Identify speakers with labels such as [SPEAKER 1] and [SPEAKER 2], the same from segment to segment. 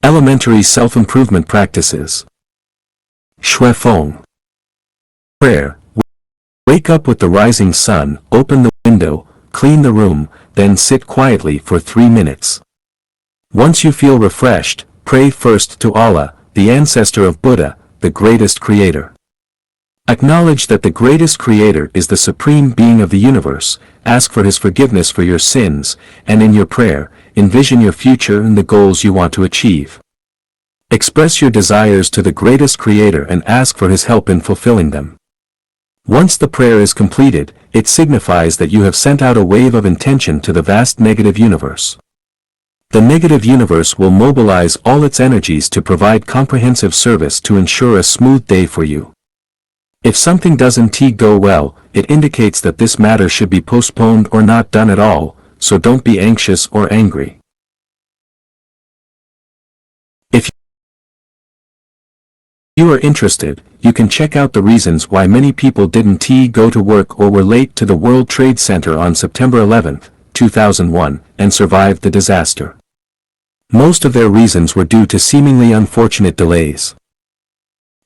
[SPEAKER 1] Elementary self-improvement practices. Shui Feng. Prayer. Wake up with the rising sun, open the window, clean the room, then sit quietly for 3 minutes. Once you feel refreshed, pray first to Allah, the ancestor of Buddha, the greatest creator. Acknowledge that the greatest creator is the supreme being of the universe, ask for his forgiveness for your sins, and in your prayer, envision your future and the goals you want to achieve. Express your desires to the greatest creator and ask for his help in fulfilling them. Once the prayer is completed, it signifies that you have sent out a wave of intention to the vast negative universe. The negative universe will mobilize all its energies to provide comprehensive service to ensure a smooth day for you. If something doesn't go well, it indicates that this matter should be postponed or not done at all, so don't be anxious or angry. If you are interested, you can check out the reasons why many people didn't go to work or were late to the World Trade Center on September 11, 2001, and survived the disaster. Most of their reasons were due to seemingly unfortunate delays.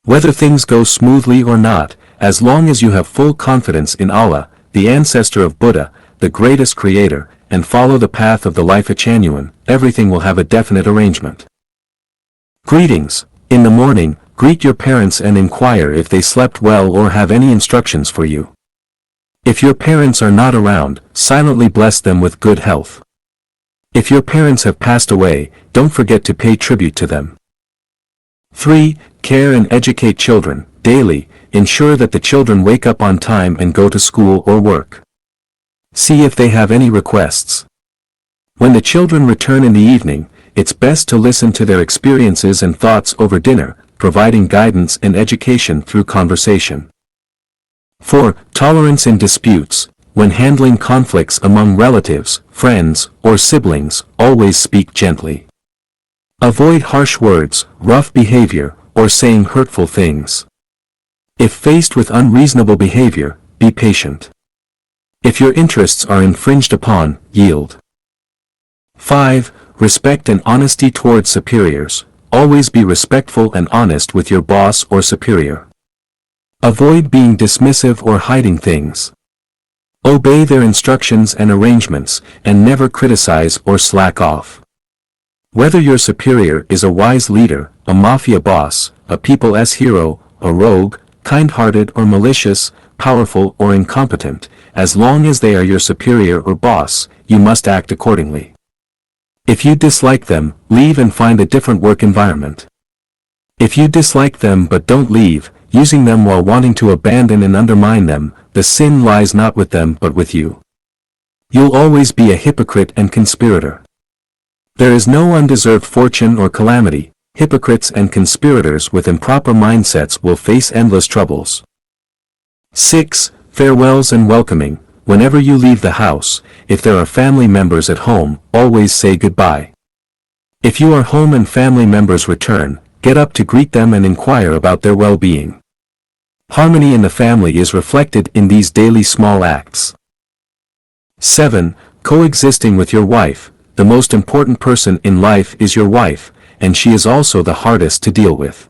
[SPEAKER 1] Whether things go smoothly or not, as long as you have full confidence in Allah, the ancestor of Buddha, the greatest creator, and follow the path of the life genuine, everything will have a definite arrangement. Greetings. In the morning, greet your parents and inquire if they slept well or have any instructions for you. If your parents are not around, silently bless them with good health. If your parents have passed away, don't forget to pay tribute to them. 3. Care and educate children. Daily, ensure that the children wake up on time and go to school or work. See if they have any requests. When the children return in the evening, it's best to listen to their experiences and thoughts over dinner, providing guidance and education through conversation. 4. Tolerance in disputes. When handling conflicts among relatives, friends, or siblings, always speak gently. Avoid harsh words, rough behavior, or saying hurtful things. If faced with unreasonable behavior, be patient. If your interests are infringed upon, yield. 5. Respect and honesty towards superiors. Always be respectful and honest with your boss or superior. Avoid being dismissive or hiding things. Obey their instructions and arrangements, and never criticize or slack off. Whether your superior is a wise leader, a mafia boss, a people's hero, a rogue, kind-hearted or malicious, powerful or incompetent, as long as they are your superior or boss, you must act accordingly. If you dislike them, leave and find a different work environment. If you dislike them but don't leave, using them while wanting to abandon and undermine them, the sin lies not with them but with you. You'll always be a hypocrite and conspirator. There is no undeserved fortune or calamity. Hypocrites and conspirators with improper mindsets will face endless troubles. 6. Farewells and welcoming. Whenever you leave the house, if there are family members at home, always say goodbye. If you are home and family members return, get up to greet them and inquire about their well-being. Harmony in the family is reflected in these daily small acts. 7. Coexisting with your wife. The most important person in life is your wife, and she is also the hardest to deal with.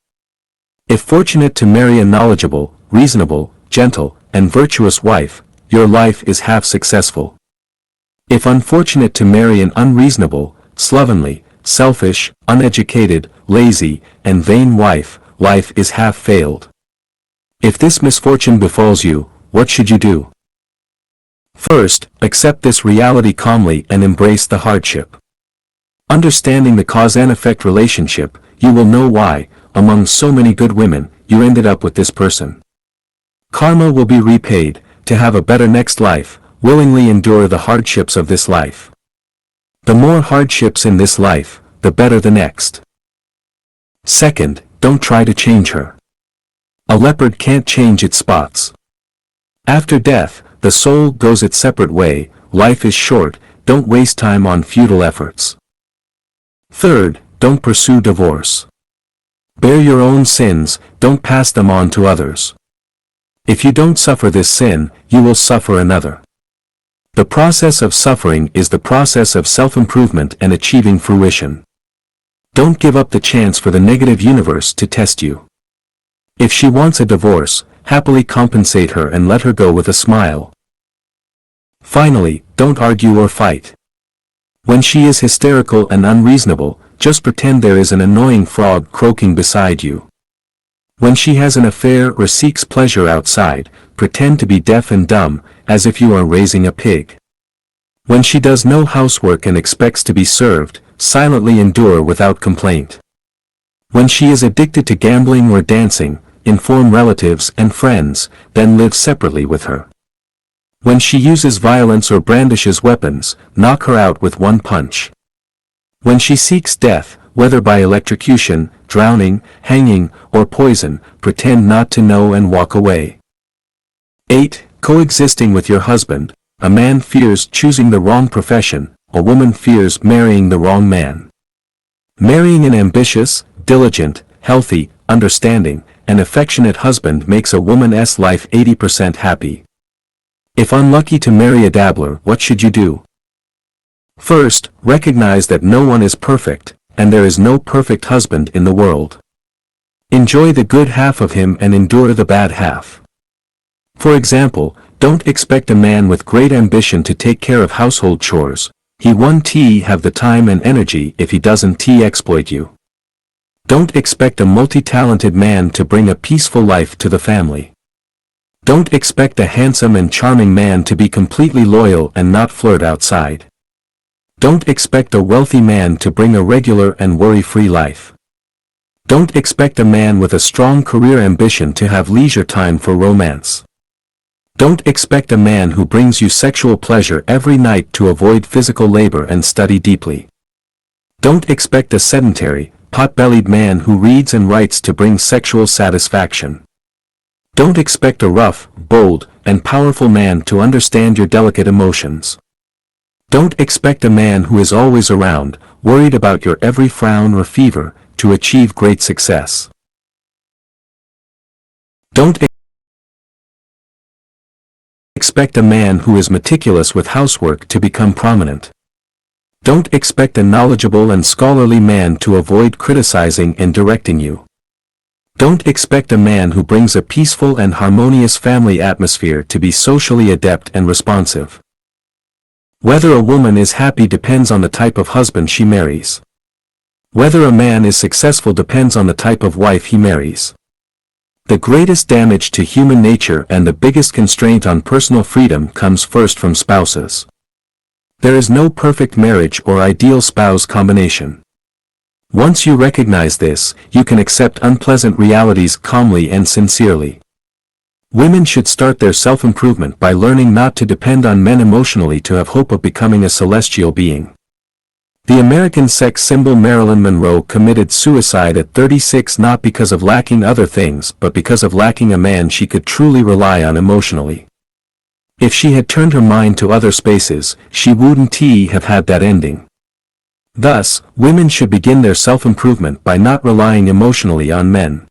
[SPEAKER 1] If fortunate to marry a knowledgeable, reasonable, gentle, and virtuous wife, your life is half successful. If unfortunate to marry an unreasonable, slovenly, selfish, uneducated, lazy, and vain wife, life is half failed. If this misfortune befalls you, what should you do? First, accept this reality calmly and embrace the hardship. Understanding the cause and effect relationship, you will know why, among so many good women, you ended up with this person. Karma will be repaid. To have a better next life, willingly endure the hardships of this life. The more hardships in this life, the better the next. Second, don't try to change her. A leopard can't change its spots. After death, the soul goes its separate way. Life is short, don't waste time on futile efforts. Third, don't pursue divorce. Bear your own sins, don't pass them on to others. If you don't suffer this sin, you will suffer another. The process of suffering is the process of self-improvement and achieving fruition. Don't give up the chance for the negative universe to test you. If she wants a divorce, happily compensate her and let her go with a smile. Finally, don't argue or fight. When she is hysterical and unreasonable, just pretend there is an annoying frog croaking beside you. When she has an affair or seeks pleasure outside, pretend to be deaf and dumb, as if you are raising a pig. When she does no housework and expects to be served, silently endure without complaint. When she is addicted to gambling or dancing, inform relatives and friends, then live separately with her. When she uses violence or brandishes weapons, knock her out with one punch. When she seeks death, whether by electrocution, drowning, hanging, or poison, pretend not to know and walk away. 8. Coexisting with your husband. A man fears choosing the wrong profession, a woman fears marrying the wrong man. Marrying an ambitious, diligent, healthy, understanding, and affectionate husband makes a woman's life 80% happy. If unlucky to marry a dabbler, what should you do? First, recognize that no one is perfect, and there is no perfect husband in the world. Enjoy the good half of him and endure the bad half. For example, don't expect a man with great ambition to take care of household chores. He won't have the time and energy if he doesn't exploit you. Don't expect a multi-talented man to bring a peaceful life to the family. Don't expect a handsome and charming man to be completely loyal and not flirt outside. Don't expect a wealthy man to bring a regular and worry-free life. Don't expect a man with a strong career ambition to have leisure time for romance. Don't expect a man who brings you sexual pleasure every night to avoid physical labor and study deeply. Don't expect a sedentary, pot-bellied man who reads and writes to bring sexual satisfaction. Don't expect a rough, bold, and powerful man to understand your delicate emotions. Don't expect a man who is always around, worried about your every frown or fever, to achieve great success. Don't expect a man who is meticulous with housework to become prominent. Don't expect a knowledgeable and scholarly man to avoid criticizing and directing you. Don't expect a man who brings a peaceful and harmonious family atmosphere to be socially adept and responsive. Whether a woman is happy depends on the type of husband she marries. Whether a man is successful depends on the type of wife he marries. The greatest damage to human nature and the biggest constraint on personal freedom comes first from spouses. There is no perfect marriage or ideal spouse combination. Once you recognize this, you can accept unpleasant realities calmly and sincerely. Women should start their self-improvement by learning not to depend on men emotionally to have hope of becoming a celestial being. The American sex symbol Marilyn Monroe committed suicide at 36 not because of lacking other things but because of lacking a man she could truly rely on emotionally. If she had turned her mind to other spaces, she wouldn't have had that ending. Thus, women should begin their self-improvement by not relying emotionally on men.